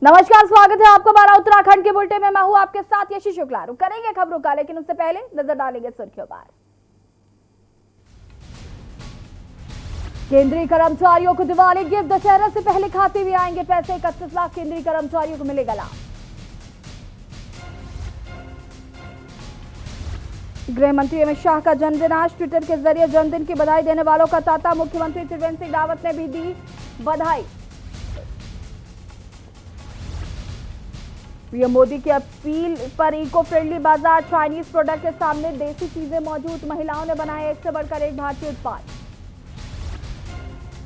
नमस्कार, स्वागत है आपका हमारा उत्तराखंड के बुलेटिन में। मैं हूं आपके साथ यशी शुक्ला। करेंगे खबरों का, लेकिन उससे पहले नजर डालेंगे सुर्खियों पर। केंद्रीय कर्मचारियों को दिवाली गिफ्ट, दशहरा से पहले खाते में आएंगे पैसे। 31 लाख केंद्रीय कर्मचारियों को मिलेगा लाभ। गृह मंत्री अमित शाह का जन्मदिन आज, ट्विटर के जरिए जन्मदिन की बधाई देने वालों का तांता। मुख्यमंत्री त्रिवेंद्र सिंह रावत ने भी दी बधाई। पीएम मोदी की अपील पर इको फ्रेंडली बाजार, चाइनीज प्रोडक्ट के सामने देसी चीजें मौजूद। महिलाओं ने बनाए एक से बढ़कर एक भारतीय उत्पाद।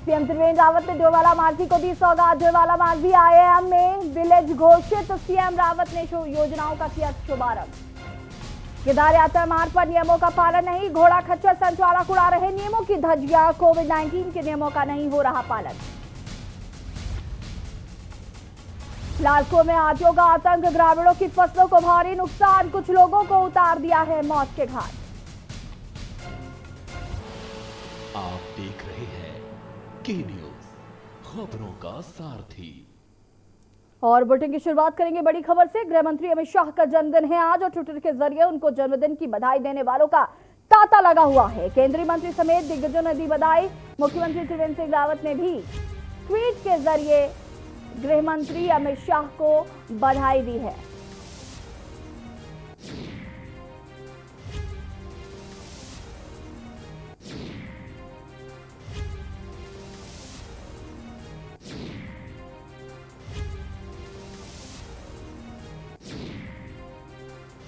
सीएम त्रिवेंद्र रावत ने डोईवाला मांझी को दी सौगात। डोईवाला मांझी आईएएम में विलेज घोषित, सीएम रावत ने योजनाओं का किया शुभारंभ। केदार यात्रा मार्ग पर नियमों का पालन नहीं, घोड़ा खच्चर संचालक उड़ा रहे नियमों की धज्जियां। कोविड-19 के नियमों का नहीं हो रहा पालन। लालकुआं में हाथियों का आतंक, ग्रामीणों की फसलों को भारी नुकसान। कुछ लोगों को उतार दिया है मौत के घाट। आप देख रहे हैं के न्यूज, खबरों का सारथी। और बुलेटिन की शुरुआत करेंगे बड़ी खबर से। गृह मंत्री अमित शाह का जन्मदिन है आज और ट्विटर के जरिए उनको जन्मदिन की बधाई देने वालों का तांता लगा हुआ है। केंद्रीय मंत्री समेत दिग्गजों ने दी बधाई। मुख्यमंत्री त्रिवेंद्र सिंह रावत ने भी ट्वीट के जरिए गृह मंत्री अमित शाह को बधाई दी है।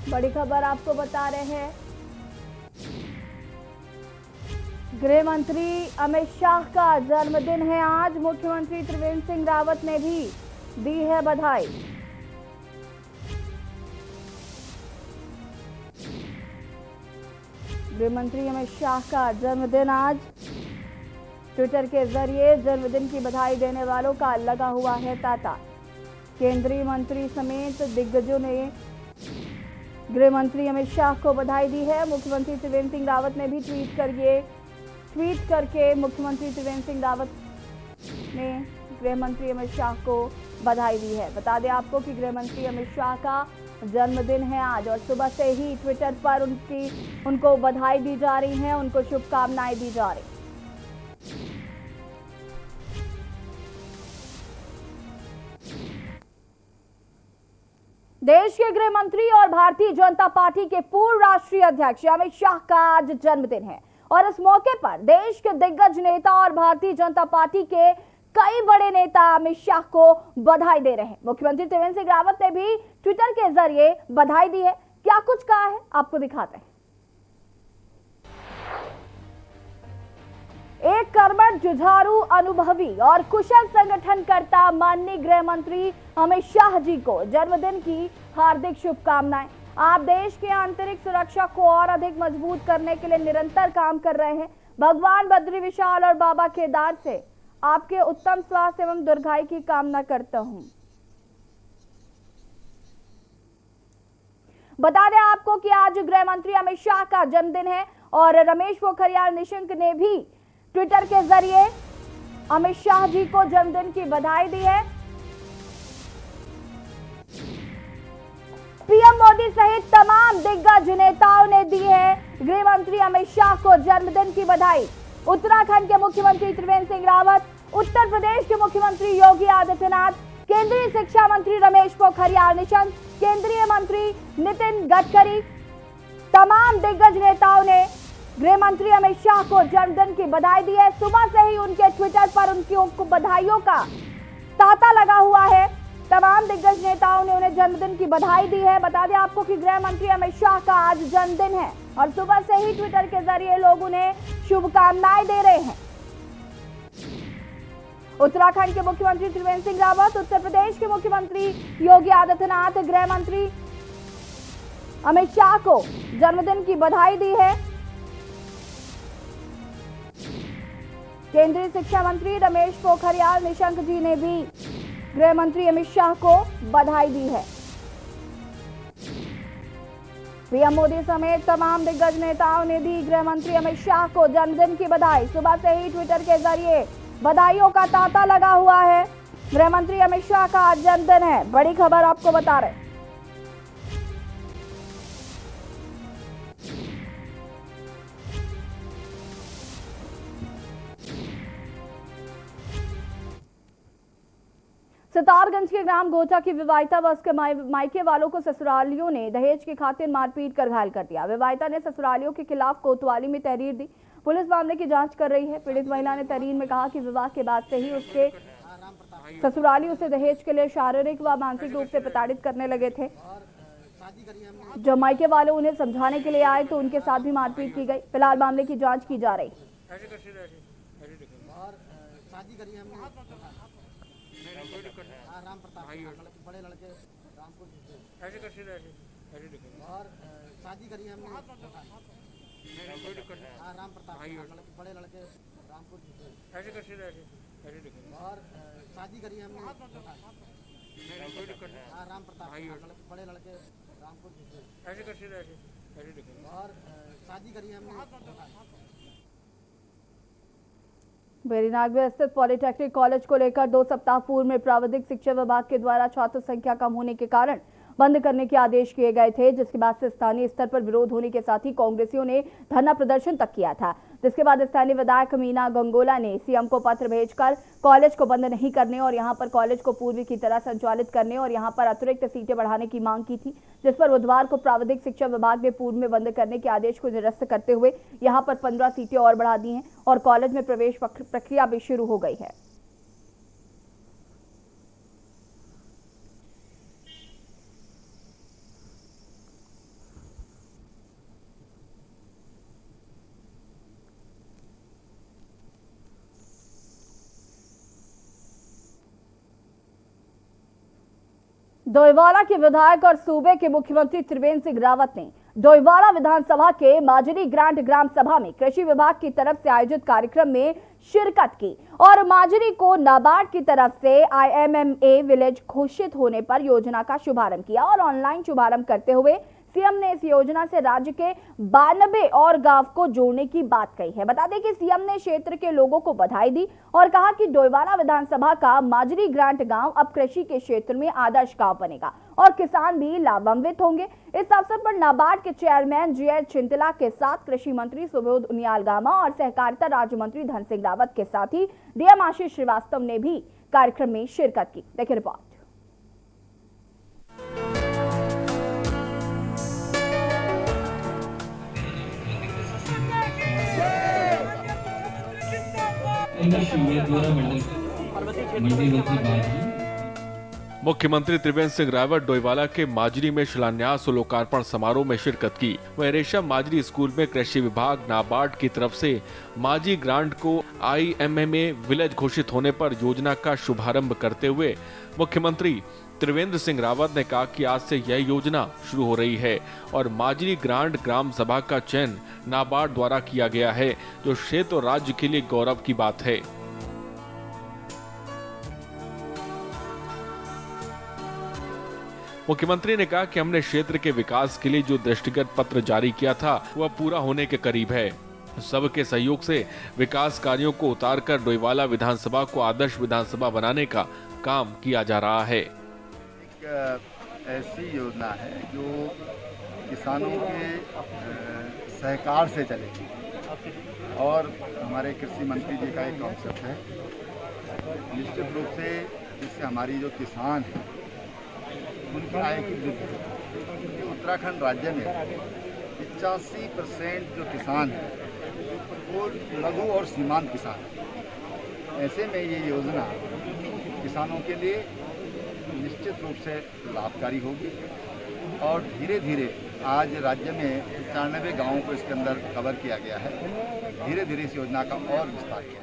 बड़ी खबर आपको बता रहे हैं, गृह मंत्री अमित शाह का जन्मदिन है आज। मुख्यमंत्री त्रिवेंद्र सिंह रावत ने भी दी है बधाई। गृह मंत्री अमित शाह का जन्मदिन आज, ट्विटर के जरिए जन्मदिन की बधाई देने वालों का लगा हुआ है तांता। केंद्रीय मंत्री समेत दिग्गजों ने गृह मंत्री अमित शाह को बधाई दी है। मुख्यमंत्री त्रिवेंद्र सिंह रावत ने भी ट्वीट करके मुख्यमंत्री त्रिवेंद्र सिंह रावत ने गृह मंत्री अमित शाह को बधाई दी है। बता दें आपको कि गृह मंत्री अमित शाह का जन्मदिन है आज और सुबह से ही ट्विटर पर उनको बधाई दी जा रही है, उनको शुभकामनाएं दी जा रही। देश के गृह मंत्री और भारतीय जनता पार्टी के पूर्व राष्ट्रीय अध्यक्ष अमित शाह का आज जन्मदिन है और इस मौके पर देश के दिग्गज नेता और भारतीय जनता पार्टी के कई बड़े नेता अमित शाह को बधाई दे रहे हैं। मुख्यमंत्री त्रिवेंद्र सिंह रावत ने भी ट्विटर के जरिए बधाई दी है। क्या कुछ कहा है आपको दिखाते हैं। एक कर्मठ, जुझारू, अनुभवी और कुशल संगठनकर्ता माननीय गृह मंत्री अमित शाह जी को जन्मदिन की हार्दिक शुभकामनाएं। आप देश की आंतरिक सुरक्षा को और अधिक मजबूत करने के लिए निरंतर काम कर रहे हैं। भगवान बद्री विशाल और बाबा केदार से आपके उत्तम स्वास्थ्य एवं दीर्घायु की कामना करता हूं। बता दें आपको कि आज गृह मंत्री अमित शाह का जन्मदिन है और रमेश पोखरियाल निशंक ने भी ट्विटर के जरिए अमित शाह जी को जन्मदिन की बधाई दी है। पीएम मोदी सहित तमाम दिग्गज नेताओं ने दी है गृह मंत्री अमित शाह को जन्मदिन की बधाई। उत्तराखंड के मुख्यमंत्री त्रिवेंद्र सिंह रावत, उत्तर प्रदेश के मुख्यमंत्री योगी आदित्यनाथ, केंद्रीय शिक्षा मंत्री रमेश पोखरियाल निशंक, केंद्रीय मंत्री नितिन गडकरी, तमाम दिग्गज नेताओं ने गृह मंत्री अमित शाह को जन्मदिन की बधाई दी है। सुबह से ही उनके ट्विटर पर उनको बधाइयों का तांता लगा हुआ है। तमाम दिग्गज नेताओं ने उन्हें जन्मदिन की बधाई दी है। बता दें आपको कि गृह मंत्री अमित शाह का आज जन्मदिन है और सुबह से ही ट्विटर के जरिए लोग उन्हें शुभकामनाएं दे रहे हैं। उत्तराखंड के मुख्यमंत्री त्रिवेंद्र सिंह रावत, उत्तर प्रदेश के मुख्यमंत्री योगी आदित्यनाथ, गृह मंत्री अमित शाह को जन्मदिन की बधाई दी है। केंद्रीय शिक्षा मंत्री रमेश पोखरियाल निशंक जी ने भी गृह मंत्री अमित शाह को बधाई दी है। पीएम मोदी समेत तमाम दिग्गज नेताओं ने दी गृह मंत्री अमित शाह को जन्मदिन की बधाई। सुबह से ही ट्विटर के जरिए बधाइयों का तांता लगा हुआ है। गृह मंत्री अमित शाह का आज जन्मदिन है, बड़ी खबर आपको बता रहे हैं। सितारगंज के ग्राम गोटा की विवाहिता व उसके मायके वालों को ससुरालियों ने दहेज की खातिर मारपीट कर घायल कर दिया। विवाहिता ने ससुरालियों के खिलाफ कोतवाली में तहरीर दी। पुलिस मामले की जांच कर रही है। पीड़ित महिला ने तहरीर में कहा कि विवाह के बाद से ही उसके ससुराली उसे दहेज के लिए शारीरिक व मानसिक रूप से प्रताड़ित करने लगे थे। जब मायके वाले उन्हें समझाने के लिए आए तो उनके साथ भी मारपीट की गई। फिलहाल मामले की जाँच की जा रही। राम प्रताप बड़े लड़के रामपुर ऐसे कर और शादी करी हमने राम प्रताप बड़े लड़के रामपुर ऐसे कर और शादी करी हमने राम प्रताप बड़े लड़के रामपुर ऐसे कर और शादी करी हमने। बेरीनाग में स्थित पॉलिटेक्निक कॉलेज को लेकर 2 सप्ताह पूर्व में प्राविधिक शिक्षा विभाग के द्वारा छात्र संख्या कम होने के कारण बंद करने के आदेश किए गए थे, जिसके बाद से स्थानीय स्तर पर विरोध होने के साथ ही कांग्रेसियों ने धरना प्रदर्शन तक किया था। जिसके बाद स्थानीय विधायक मीना गंगोला ने सीएम को पत्र भेजकर कॉलेज को बंद नहीं करने और यहां पर कॉलेज को पूर्व की तरह संचालित करने और यहां पर अतिरिक्त सीटें बढ़ाने की मांग की थी, जिस पर बुधवार को प्राविधिक शिक्षा विभाग ने पूर्व में बंद करने के आदेश को निरस्त करते हुए यहां पर 15 सीटें और बढ़ा दी हैं और कॉलेज में प्रवेश प्रक्रिया भी शुरू हो गई है। डोईवाला के विधायक और सूबे के मुख्यमंत्री त्रिवेंद्र सिंह रावत ने डोईवाला विधानसभा के माजरी ग्रांट ग्राम सभा में कृषि विभाग की तरफ से आयोजित कार्यक्रम में शिरकत की और माजरी को नाबार्ड की तरफ से IMMA विलेज घोषित होने पर योजना का शुभारंभ किया और ऑनलाइन शुभारंभ करते हुए सीएम ने इस योजना से राज्य के 92 और गांव को जोड़ने की बात कही है। बता दें कि सीएम ने क्षेत्र के लोगों को बधाई दी और कहा कि डोईवाला विधानसभा का माजरी ग्रांट गांव अब कृषि के क्षेत्र में आदर्श गांव बनेगा और किसान भी लाभान्वित होंगे। इस अवसर पर नाबार्ड के चेयरमैन GH चिंतला के साथ कृषि मंत्री सुबोध उनियाल गामा और सहकारिता राज्य मंत्री धन सिंह रावत के साथ ही DM आशीष श्रीवास्तव ने भी कार्यक्रम में शिरकत की। देखिए रिपोर्ट। मुख्यमंत्री त्रिवेंद्र सिंह रावत डोईवाला के माजरी में शिलान्यास और लोकार्पण समारोह में शिरकत की। वह रेशम माजरी स्कूल में कृषि विभाग नाबार्ड की तरफ से माजरी ग्रांट को IMMA विलेज घोषित होने पर योजना का शुभारंभ करते हुए मुख्यमंत्री त्रिवेंद्र सिंह रावत ने कहा कि आज से यह योजना शुरू हो रही है और माजरी ग्रांट ग्राम सभा का चयन नाबार्ड द्वारा किया गया है, जो क्षेत्र और राज्य के लिए गौरव की बात है। मुख्यमंत्री ने कहा कि हमने क्षेत्र के विकास के लिए जो दृष्टिगत पत्र जारी किया था वह पूरा होने के करीब है। सबके सहयोग से विकास कार्यों को उतारकर डोईवाला विधानसभा को आदर्श विधानसभा बनाने का काम किया जा रहा है। एक ऐसी योजना है जो किसानों के सहकार से चलेगी और हमारे कृषि मंत्री जी का एक कॉन्सेप्ट है। निश्चित रूप से इससे हमारी जो किसान है उनकी आय की वृद्धि होगी। उत्तराखंड राज्य में 85% जो किसान है वो लघु और सीमांत किसान है। ऐसे में ये योजना किसानों के लिए निश्चित रूप से लाभकारी होगी और धीरे धीरे आज राज्य में 95 गांवों को इसके अंदर कवर किया गया है। धीरे धीरे इस योजना का और विस्तार किया जाए।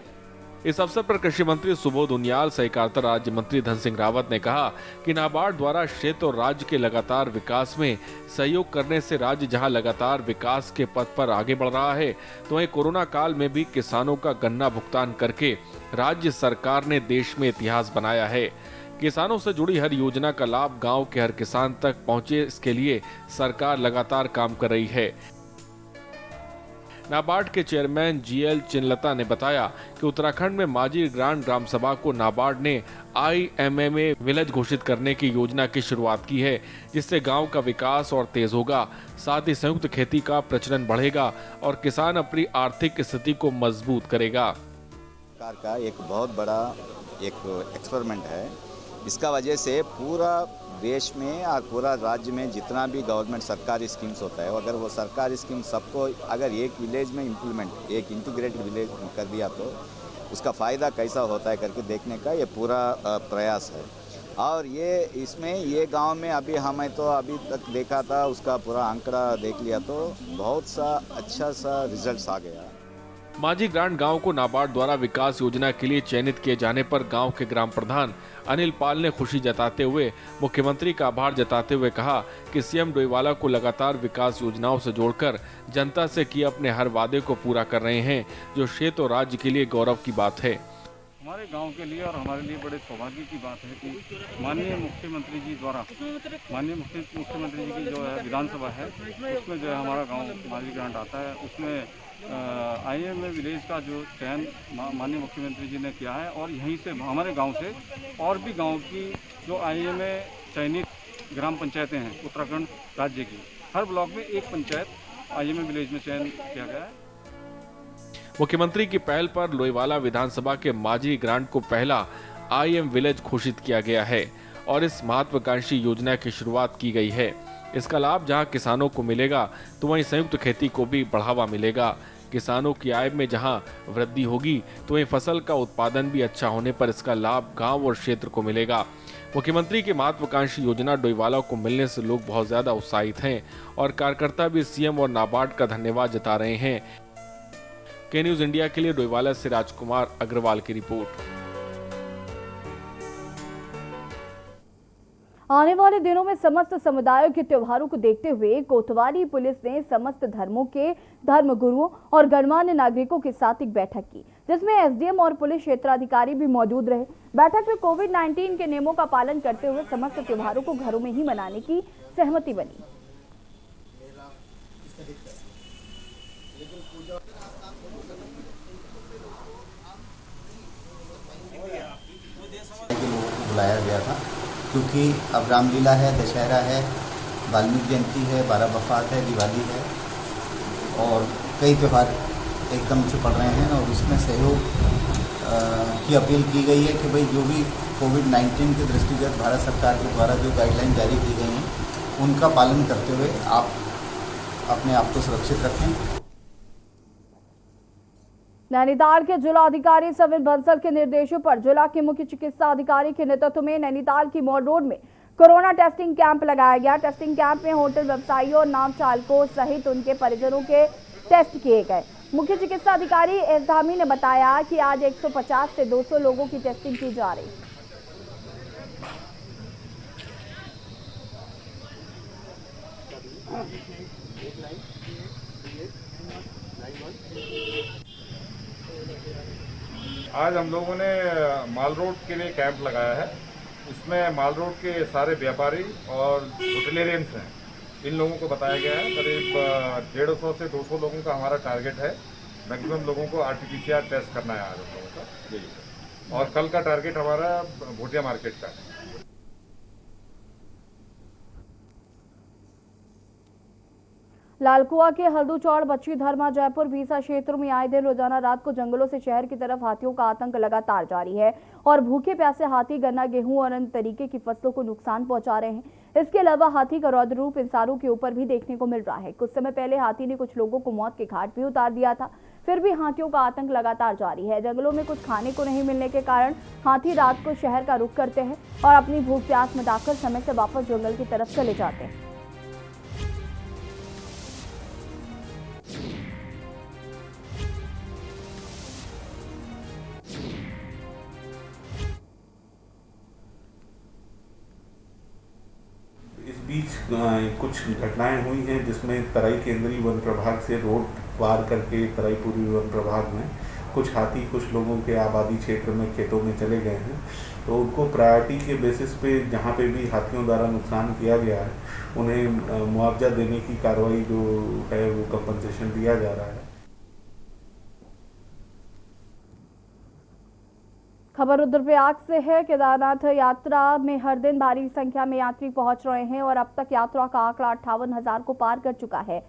इस अवसर पर कृषि मंत्री सुबोध उनियाल, सहकारिता राज्य मंत्री धन सिंह रावत ने कहा कि नाबार्ड द्वारा क्षेत्र और राज्य के लगातार विकास में सहयोग करने से राज्य जहां लगातार विकास के पथ पर आगे बढ़ रहा है, तो वहीं कोरोना काल में भी किसानों का गन्ना भुगतान करके राज्य सरकार ने देश में इतिहास बनाया है। किसानों से जुड़ी हर योजना का लाभ गांव के हर किसान तक पहुंचे, इसके लिए सरकार लगातार काम कर रही है। नाबार्ड के चेयरमैन जीएल चिनलता ने बताया कि उत्तराखंड में माझी ग्राम सभा को नाबार्ड ने IMMA विलेज घोषित करने की योजना की शुरुआत की है, जिससे गांव का विकास और तेज होगा। साथ ही संयुक्त खेती का प्रचलन बढ़ेगा और किसान अपनी आर्थिक स्थिति को मजबूत करेगा। सरकार का एक बहुत बड़ा एक एक्सपेरिमेंट है। इसका वजह से पूरा देश में और पूरा राज्य में जितना भी गवर्नमेंट सरकारी स्कीम्स होता है, अगर वो सरकारी स्कीम सबको अगर एक विलेज में इम्प्लीमेंट, एक इंटीग्रेटेड विलेज कर दिया तो उसका फ़ायदा कैसा होता है करके देखने का ये पूरा प्रयास है। और ये इसमें ये गांव में अभी हमें तो अभी तक देखा था, उसका पूरा आंकड़ा देख लिया तो बहुत सा अच्छा सा रिजल्ट्स आ गया। माझी ग्रांट गांव को नाबार्ड द्वारा विकास योजना के लिए चयनित किए जाने पर गांव के ग्राम प्रधान अनिल पाल ने खुशी जताते हुए मुख्यमंत्री का आभार जताते हुए कहा कि सीएम डोईवाला को लगातार विकास योजनाओं से जोड़कर जनता से किए अपने हर वादे को पूरा कर रहे हैं, जो क्षेत्र और राज्य के लिए गौरव की बात है। हमारे गांव के लिए और हमारे लिए बड़े सौभाग्य की बात है कि माननीय मुख्यमंत्री जी द्वारा मुख्यमंत्री जी की जो है विधानसभा है, उसमें जो है हमारा गांव माझी ग्रांट आता है। उसमें IMMA विलेज का जो चयन माननीय मुख्यमंत्री जी ने किया है और यहीं से हमारे गांव से और भी गांव की जो IMMA चयनित ग्राम पंचायतें हैं उत्तराखंड राज्य की, हर ब्लॉक में एक पंचायत IMMA विलेज में चयन किया गया है। मुख्यमंत्री की पहल पर लोईवाला विधानसभा के माझी ग्रांट को पहला IM विलेज घोषित किया गया है और इस महत्वाकांक्षी योजना की शुरुआत की गई है। इसका लाभ जहां किसानों को मिलेगा तो वहीं संयुक्त खेती को भी बढ़ावा मिलेगा। किसानों की आय में जहां वृद्धि होगी तो वहीं फसल का उत्पादन भी अच्छा होने पर इसका लाभ गांव और क्षेत्र को मिलेगा। मुख्यमंत्री की महत्वाकांक्षी योजना डोईवाला को मिलने से लोग बहुत ज्यादा उत्साहित हैं और कार्यकर्ता भी सीएम और नाबार्ड का धन्यवाद जता रहे हैं। के न्यूज इंडिया के लिए डोईवाला से राजकुमार अग्रवाल की रिपोर्ट। आने वाले दिनों में समस्त समुदायों के त्योहारों को देखते हुए कोतवाली पुलिस ने समस्त धर्मों के धर्मगुरुओं और गणमान्य नागरिकों के साथ एक बैठक की, जिसमें एसडीएम और पुलिस क्षेत्राधिकारी भी मौजूद रहे। बैठक में कोविड-19 के नियमों का पालन करते हुए समस्त त्योहारों को घरों में ही मनाने की सहमति बनी। बुलाया गया था क्योंकि अब रामलीला है, दशहरा है, वाल्मीकि जयंती है, बारह वफात है, दिवाली है और कई त्यौहार एकदम से पड़ रहे हैं और उसमें सहयोग की अपील की गई है कि भाई जो भी कोविड-19 के दृष्टिगत भारत सरकार के द्वारा जो गाइडलाइन जारी की गई हैं उनका पालन करते हुए आप अपने आप को सुरक्षित रखें। नैनीताल के जिला अधिकारी सविन बंसल के निर्देशों पर जिला के मुख्य चिकित्सा अधिकारी के नेतृत्व में नैनीताल की मॉल रोड में कोरोना टेस्टिंग कैंप लगाया गया। टेस्टिंग कैंप में होटल व्यवसायियों और नाव चालकों सहित उनके परिजनों के टेस्ट किए गए। मुख्य चिकित्सा अधिकारी एस धामी ने बताया कि आज 150 से 200 लोगों की टेस्टिंग की जा रही है। आज हम लोगों ने माल रोड के लिए कैंप लगाया है। इसमें माल रोड के सारे व्यापारी और होटलेरियंस हैं, इन लोगों को बताया गया है। करीब 150 से 200 लोगों का हमारा टारगेट है। मैक्सिमम लोगों को RT-PCR टेस्ट करना है आज हम लोगों का। और कल का टारगेट हमारा भोटिया मार्केट का है। लालकुआ के हल्दूचौड़, बच्ची धर्मा, जयपुर, भीसा क्षेत्रों में आए दिन रोजाना रात को जंगलों से शहर की तरफ हाथियों का आतंक लगातार जारी है और भूखे प्यासे हाथी गन्ना, गेहूं और अन्य तरीके की फसलों को नुकसान पहुंचा रहे हैं। इसके अलावा हाथी का रौद्र रूप इंसानों के ऊपर भी देखने को मिल रहा है। कुछ समय पहले हाथी ने कुछ लोगों को मौत के घाट भी उतार दिया था। फिर भी हाथियों का आतंक लगातार जारी है। जंगलों में कुछ खाने को नहीं मिलने के कारण हाथी रात को शहर का रुख करते हैं और अपनी भूख प्यास मिटाकर समय से वापस जंगल की तरफ चले जाते हैं। इस बीच कुछ घटनाएं हुई हैं जिसमें तराई केंद्रीय वन प्रभाग से रोड पार करके तराईपुरी वन प्रभाग में कुछ हाथी कुछ लोगों के आबादी क्षेत्र में खेतों में चले गए हैं। तो उनको प्रायोरिटी के बेसिस पे जहाँ पे भी हाथियों द्वारा नुकसान किया गया है उन्हें मुआवजा देने की कार्रवाई जो है वो कंपनसेशन दिया जा रहा है। खबर रुद्रप्रयाग से है। केदारनाथ यात्रा में हर दिन भारी संख्या में यात्री पहुंच रहे हैं और अब तक यात्रा का आंकड़ा 58,000 को पार कर चुका है।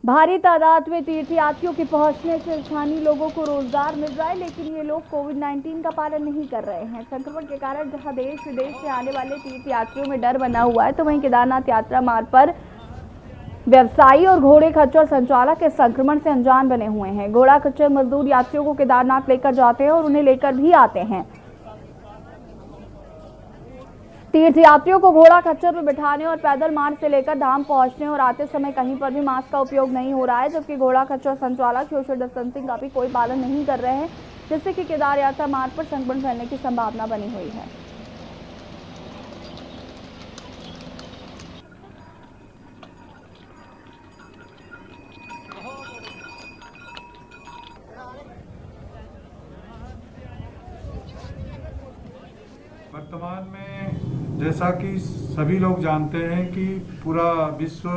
भारी तादाद में तीर्थयात्रियों के पहुंचने से स्थानीय लोगों को रोजगार मिल रहा है, लेकिन ये लोग कोविड-19 का पालन नहीं कर रहे हैं। संक्रमण के कारण जहां देश विदेश से आने वाले तीर्थयात्रियों में डर बना हुआ है, तो वहीं केदारनाथ यात्रा मार्ग पर व्यवसायी और घोड़े खच्चर संचालक इस संक्रमण से अनजान बने हुए हैं। घोड़ा खच्चर मजदूर यात्रियों को केदारनाथ लेकर जाते हैं और उन्हें लेकर भी आते हैं। तीर्थयात्रियों को घोड़ा खच्चर पर बिठाने और पैदल मार्ग से लेकर धाम पहुंचने और आते समय कहीं पर भी मास्क का उपयोग नहीं हो रहा है, जबकि घोड़ा खच्चर संचालक सोशल डिस्टेंसिंग का भी कोई पालन नहीं कर रहे हैं, जिससे कि केदार यात्रा मार्ग पर संक्रमण फैलने की संभावना बनी हुई है। वर्तमान में जैसा कि सभी लोग जानते हैं कि पूरा विश्व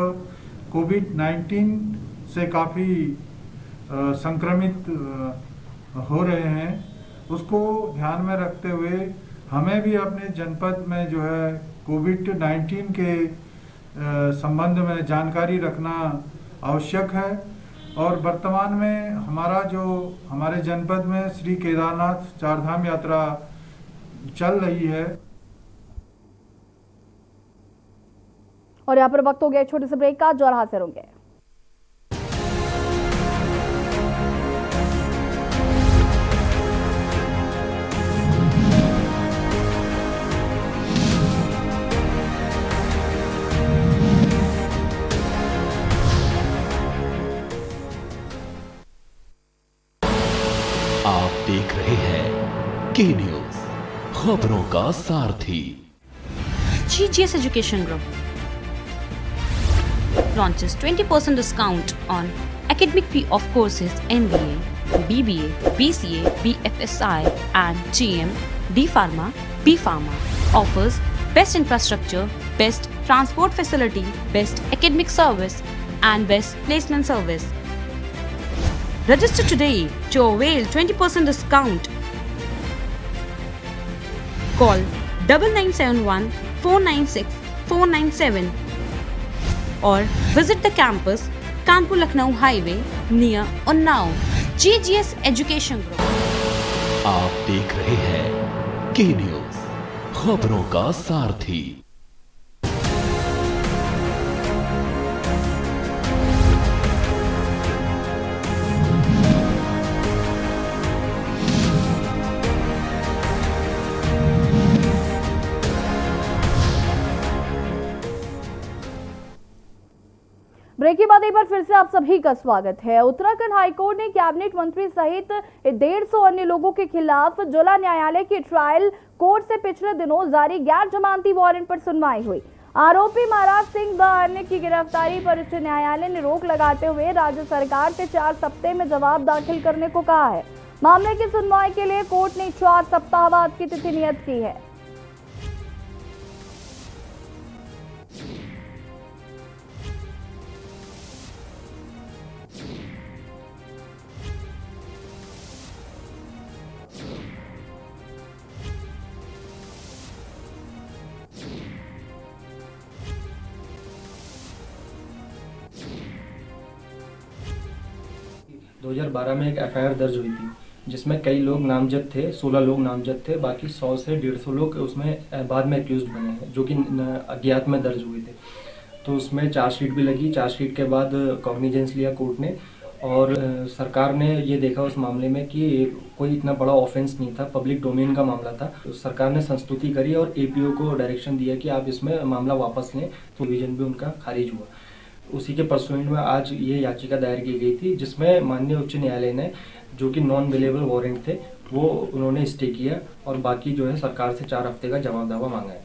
कोविड-19 से काफ़ी संक्रमित हो रहे हैं, उसको ध्यान में रखते हुए हमें भी अपने जनपद में जो है कोविड-19 के संबंध में जानकारी रखना आवश्यक है। और वर्तमान में हमारे जनपद में श्री केदारनाथ चारधाम यात्रा चल रही है। और यहाँ पर वक्त हो गया छोटे से ब्रेक का, जो और हाजिर होंगे। आप देख रहे हैं के न्यूज, खबरों का सारथी। GGS Education Group launches 20% discount on academic fee of courses MBA, BBA, BCA, BFSI and GM, D Pharma, B Pharma. Offers best infrastructure, best transport facility, best academic service and best placement service. Register today to avail 20% discount. Call 9971 496 497 or visit the campus Kanpur Lucknow Highway near Unnao. GGS Education Group. आप देख रहे हैं के news, खबरों का सारथी। Break के बाद एक बार फिर से आप सभी का स्वागत है। उत्तराखंड हाईकोर्ट ने कैबिनेट मंत्री सहित 150 अन्य लोगों के खिलाफ जिला न्यायालय की ट्रायल कोर्ट से पिछले दिनों जारी गैर जमानती वारंट पर सुनवाई हुई। आरोपी महाराज सिंह व अन्य की गिरफ्तारी पर उच्च न्यायालय ने रोक लगाते हुए राज्य सरकार से 4 सप्ताह में जवाब दाखिल करने को कहा है। मामले की सुनवाई के लिए कोर्ट ने 4 सप्ताह बाद की तिथि नियत की है। दो 2012 में एक FIR दर्ज हुई थी, जिसमें कई लोग नामजद थे, 16 लोग नामजद थे, बाकी 100 से 150 लोग उसमें बाद में एक्यूज बने हैं, जो कि अज्ञात में दर्ज हुए थे। तो उसमें चार्जशीट भी लगी। चार्जशीट के बाद कॉग्निजेंस लिया कोर्ट ने, और सरकार ने ये देखा उस मामले में कि कोई इतना बड़ा ऑफेंस नहीं था, पब्लिक डोमेन का मामला था। तो सरकार ने संस्तुति करी और APO को डायरेक्शन दिया कि आप इसमें मामला वापस लें, तो डिवीजन भी उनका खारिज हुआ। उसी के परसुएंट में आज ये याचिका दायर की गई थी, जिसमें माननीय उच्च न्यायालय ने, जो कि नॉन अवेलेबल वारंट थे, वो उन्होंने स्टे किया और बाकी जो है सरकार से 4 हफ्ते का जवाब दावा मांगा है।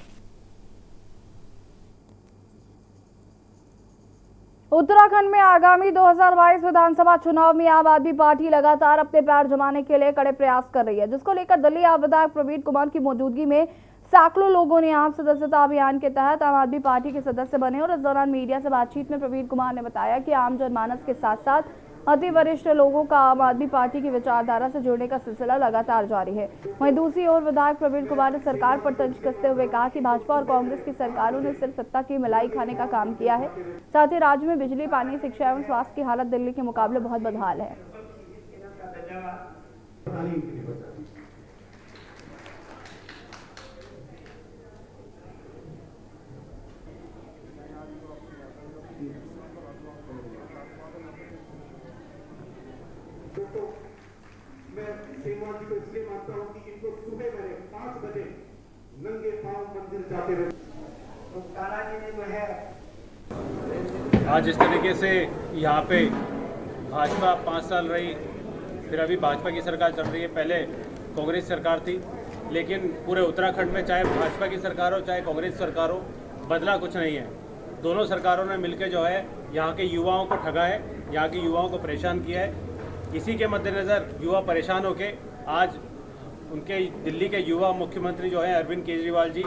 उत्तराखंड में आगामी 2022 विधानसभा चुनाव में आम आदमी पार्टी लगातार अपने पैर जमाने के लिए कड़े प्रयास कर रही है, जिसको लेकर दिल्ली विधायक प्रवीण कुमार की मौजूदगी में सैकड़ों लोगों ने आम सदस्यता अभियान के तहत आम आदमी पार्टी के सदस्य बने। और इस दौरान मीडिया से बातचीत में प्रवीण कुमार ने बताया कि आम जनमानस के साथ साथ अति वरिष्ठ लोगों का आम आदमी पार्टी की विचारधारा से जुड़ने का सिलसिला लगातार जारी है। वहीं दूसरी ओर विधायक प्रवीण कुमार ने सरकार पर तंज कसते हुए कहा कि भाजपा और कांग्रेस की सरकारों ने सिर्फ सत्ता की मलाई खाने का काम किया है। साथ ही राज्य में बिजली, पानी, शिक्षा एवं स्वास्थ्य की हालत दिल्ली के मुकाबले बहुत बदहाल है। मैं सेवा जी को इसलिए मानता हूँ कि इनको सुबह मैंने 5 बजे नंगे पांव मंदिर जाते रहे। तो काला जी ने जो है आज इस तरीके से यहाँ पे भाजपा 5 साल रही, फिर अभी भाजपा की सरकार चल रही है। पहले कांग्रेस सरकार थी, लेकिन पूरे उत्तराखंड में चाहे भाजपा की सरकार हो चाहे कांग्रेस सरकार हो, बदला कुछ नहीं है। दोनों सरकारों ने मिलकर जो है यहाँ के युवाओं को ठगा है, यहाँ के युवाओं को परेशान किया है। इसी के मद्देनज़र युवा परेशान होके आज उनके दिल्ली के युवा मुख्यमंत्री जो है अरविंद केजरीवाल जी,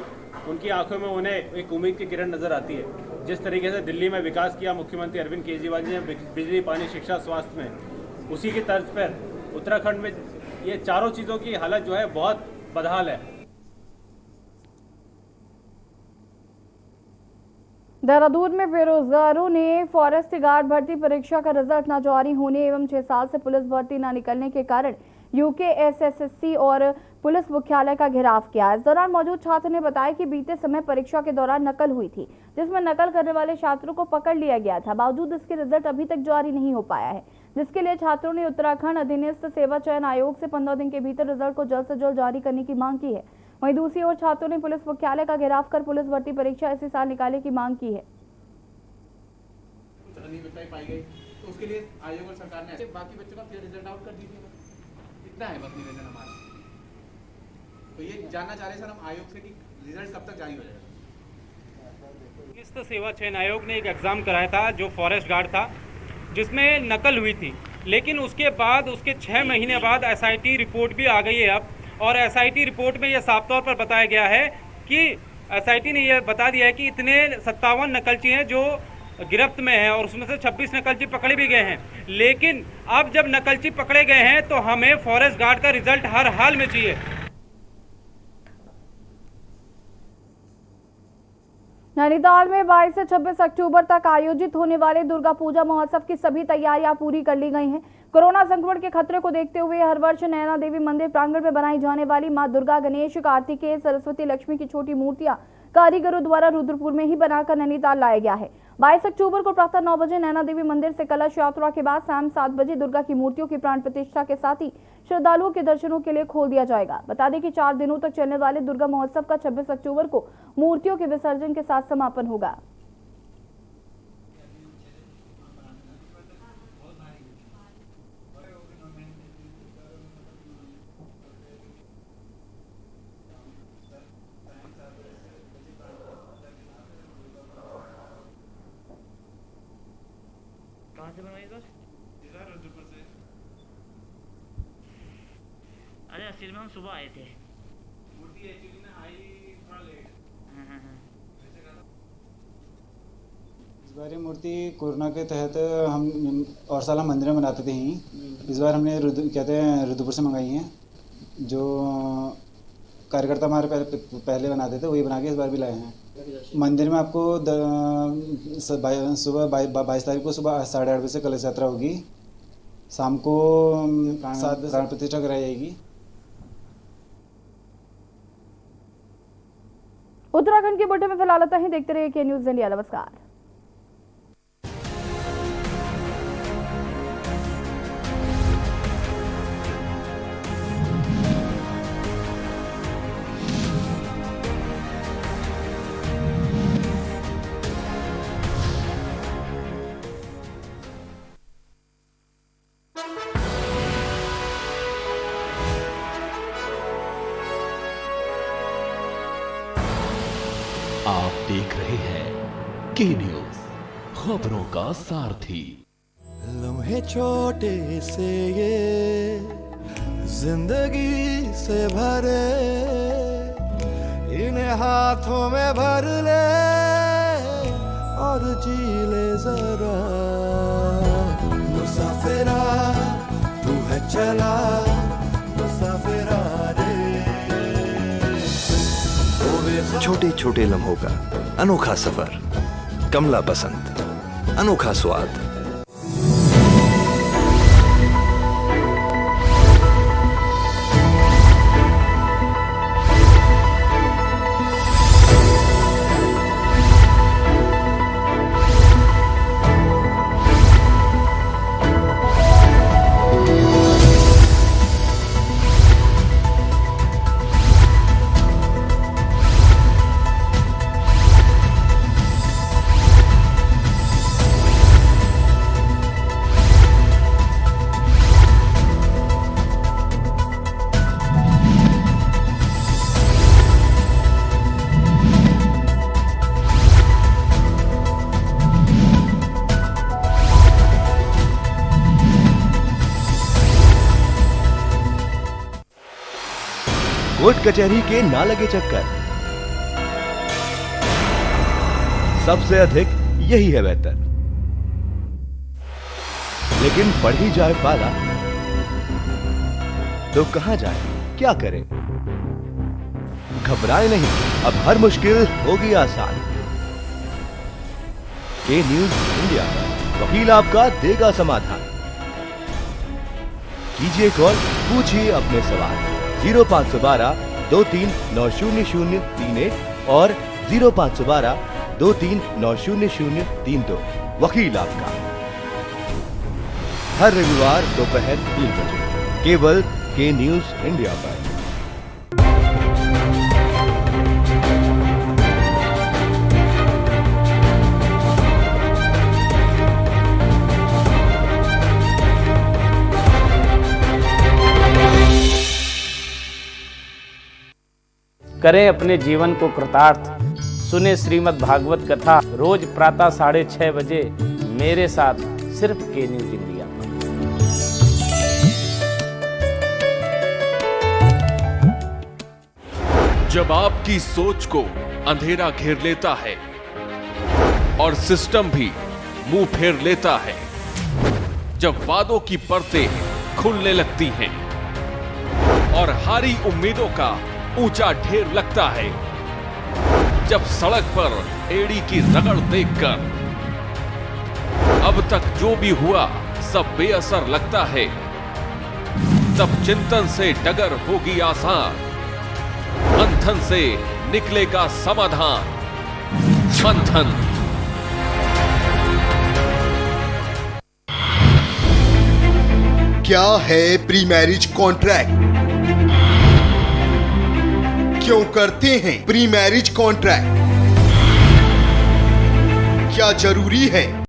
उनकी आंखों में उन्हें एक उम्मीद की किरण नज़र आती है। जिस तरीके से दिल्ली में विकास किया मुख्यमंत्री अरविंद केजरीवाल जी ने बिजली, पानी, शिक्षा, स्वास्थ्य में, उसी की तर्ज पर उत्तराखंड में ये चारों चीज़ों की हालत जो है बहुत बदहाल है। देहरादून में बेरोजगारों ने फॉरेस्ट गार्ड भर्ती परीक्षा का रिजल्ट न जारी होने एवं 6 साल से पुलिस भर्ती न निकलने के कारण यूकेएसएससी और पुलिस मुख्यालय का घेराव किया। इस दौरान मौजूद छात्र ने बताया कि बीते समय परीक्षा के दौरान नकल हुई थी, जिसमें नकल करने वाले छात्रों को पकड़ लिया गया था। बावजूद इसके रिजल्ट अभी तक जारी नहीं हो पाया है, जिसके लिए छात्रों ने उत्तराखंड अधीनस्थ सेवा चयन आयोग से 15 दिन के भीतर रिजल्ट को जल्द से जल्द जारी करने की मांग की है। वहीं दूसरी ओर छात्रों ने पुलिस मुख्यालय का घेराव कर पुलिस भर्ती परीक्षा इसी साल निकालने की मांग की है। कुछ अनियमितताएं पाई गई तो उसके लिए आयोग और सरकार ने बाकी बच्चों का फिर रिजल्ट आउट कर दीजिएगा। इतना है बस निवेदन हमारा। तो ये जानना चाह रहे सर हम आयोग से कि रिजल्ट कब तक जारी हो जाएगा। अधीनस्थ सेवा चयन आयोग ने एक एग्जाम कराया था जो फॉरेस्ट गार्ड था, जिसमें नकल हुई थी, लेकिन उसके बाद उसके 6 महीने बाद एसआईटी रिपोर्ट भी आ गई है अब। और एसआईटी रिपोर्ट में यह साफ तौर पर बताया गया है कि एसआईटी ने यह बता दिया है कि इतने 57 नकलची हैं जो गिरफ्त में हैं और उसमें से 26 नकलची पकड़े भी गए हैं। लेकिन अब जब नकलची पकड़े गए हैं तो हमें फॉरेस्ट गार्ड का रिजल्ट हर हाल में चाहिए। नैनीताल में 22 से 26 अक्टूबर तक आयोजित होने वाले दुर्गा पूजा महोत्सव की सभी तैयारियां पूरी कर ली गई हैं। कोरोना संक्रमण के खतरे को देखते हुए हर वर्ष नैना देवी मंदिर प्रांगण में बनाई जाने वाली मां दुर्गा, गणेश, कार्तिकेय, सरस्वती, लक्ष्मी की छोटी मूर्तियां कारीगरों द्वारा रुद्रपुर में ही बनाकर नैनीताल लाया गया है। 22 अक्टूबर को प्रातः 9 बजे नैना देवी मंदिर से कलश यात्रा के बाद शाम 7 बजे दुर्गा की मूर्तियों की प्राण प्रतिष्ठा के साथ ही श्रद्धालुओं के दर्शनों के लिए खोल दिया जाएगा। बता दें कि 4 दिनों तक चलने वाले दुर्गा महोत्सव का 26 अक्टूबर को मूर्तियों के विसर्जन के साथ समापन होगा। कहाँ से बनवाई इधर रुद्रपुर से। अरे असल में हम सुबह आए थे। मूर्ति एक्चुअली ना आई थोड़ा लेट। इस बार ये मूर्ति कोरोना के तहत हम और साल मंदिर में बनाते थे ही, इस बार हमने रुद्रपुर से मंगाई हैं। जो कार्यकर्ता हमारे पहले बनाते थे वही बना के इस बार भी लाए हैं। मंदिर में आपको सुबह 22 तारीख को सुबह 8:30 बजे से कलश यात्रा होगी। शाम को 7 बजे प्राण प्रतिष्ठा कराई जाएगी। उत्तराखंड की बुलेटिन में फिलहाल इतना ही। देखते रहिए के न्यूज़ इंडिया। नमस्कार। आप देख रहे हैं के न्यूज़, खबरों का सारथी। लम्हे छोटे से ये जिंदगी से भरे, इन्हें हाथों में भर ले और जी ले जरा। मुसाफिर मेरा तू है चला मुसाफिरा रे। छोटे छोटे लम्हों का अनोखा सफर, कमला बसंत, अनोखा स्वाद। कोर्ट कचहरी के ना लगे चक्कर, सबसे अधिक यही है बेहतर। लेकिन बढ़ ही जाए पाला तो कहां जाए, क्या करें? घबराए नहीं, अब हर मुश्किल होगी आसान। के न्यूज इंडिया पर वकील आपका देगा समाधान। कीजिए कॉल, पूछिए अपने सवाल। 0512 23900038 और 0512 23900032। वकील आपका, हर रविवार दोपहर 3 बजे केवल के न्यूज इंडिया पर। करें अपने जीवन को कृतार्थ, सुने श्रीमद् भागवत कथा रोज प्रातः 6:30 बजे मेरे साथ सिर्फ के न्यूज इंडिया पर। जब आपकी सोच को अंधेरा घेर लेता है और सिस्टम भी मुंह फेर लेता है, जब वादों की परतें खुलने लगती हैं और हारी उम्मीदों का ऊंचा ढेर लगता है, जब सड़क पर एड़ी की रगड़ देखकर अब तक जो भी हुआ सब बेअसर लगता है, तब चिंतन से डगर होगी आसान, मंथन से निकलेगा समाधान। मंथन। क्या है प्री मैरिज कॉन्ट्रैक्ट? क्यों करते हैं प्री मैरिज कॉन्ट्रैक्ट? क्या जरूरी है?